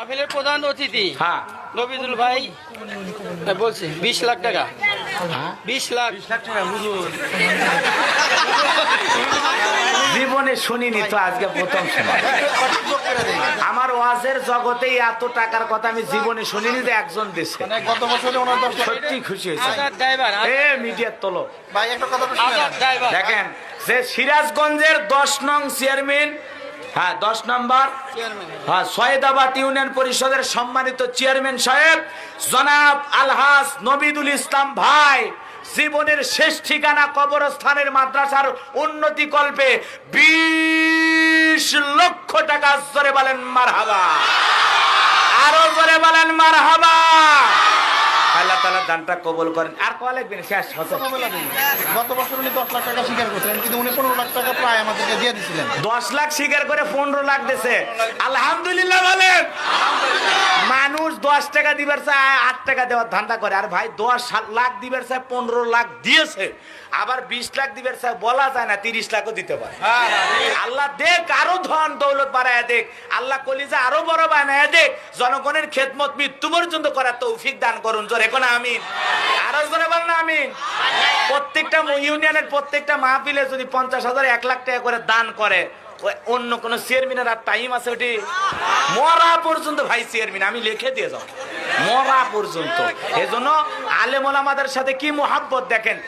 মাহফিলের প্রধান অতিথি হ্যাঁ নবিদুল ভাই বলছে 20 লাখ টাকা। 20 লাখ টাকা হুজুর। জীবনে শুনিনি তো, আজকে প্রথম শুনলাম। আমার ওয়াজের জগতেই এত টাকার কথা আমি জীবনে শুনিনি যে একজন দেশে। গত বছরে ওনার 10 লাখ। সত্যি খুশি হয়েছে। আজাদ ড্রাইভার এ মিডিয়ার তলো ভাই একটা কথা তো আজাদ শুনেন। ড্রাইভার দেখেন যে সিরাজগঞ্জের 10 নং চেয়ারম্যান, হ্যাঁ 10 নম্বর, হ্যাঁ সৈয়দাবাদ ইউনিয়ন পরিষদের সম্মানিত চেয়ারম্যান সাহেব জনাব আলহাজ নবিদুল ইসলাম ভাই জীবনের শেষ ঠিকানা কবরস্থানের মাদ্রাসার উন্নতি কল্পে 20 লক্ষ টাকা জোরে বলেন মারহাবা, আরো জোরে বলেন মারহাবা। আল্লাহ তাআলা দানটা কবুল করেন। আর কয় লাগবেন শেষ হতে। গত বছর উনি 10 লাখ টাকা স্বীকার করছেন, কিন্তু উনি 15 লাখ টাকা প্রায় আমাদেরকে দিয়ে দিয়েছিলেন। 10 লাখ স্বীকার করে 15 লাখ দিছে, আলহামদুলিল্লাহ বলেন। মানুষ 10 টাকা দিবার চায় 8 টাকা দেওয়ার ধান্দা করে, আর ভাই 10 লাখ দিবার চায় 15 লাখ দিয়েছে, আবার 20 লাখ দিবার চায় বলা যায় না 30 লাখও দিতে পারে। আল্লাহ দেখ আরো ধন দৌলত বাড়ায় দেখ, আল্লাহ কলিজা আরো বড় বানায় দেখ, জনগণের খেদমত মৃত্যু পর্যন্ত করার তৌফিক দান করুন। জোরে কোন আমিন, আরো জোরে বল না আমিন। প্রত্যেকটা ইউনিয়নের প্রত্যেকটা মাহফিলে যদি 50,000 1 লাখ টাকা করে দান করে, অন্য কোন চেয়ারম্যানের আর টাইম আছে ওটি? মরা পর্যন্ত ভাই চেয়ারম্যান আমি লিখে দিয়ে যাও, মরা পর্যন্ত। এজন্য আলেম ওলামাদের সাথে কি মোহাব্বত দেখেন।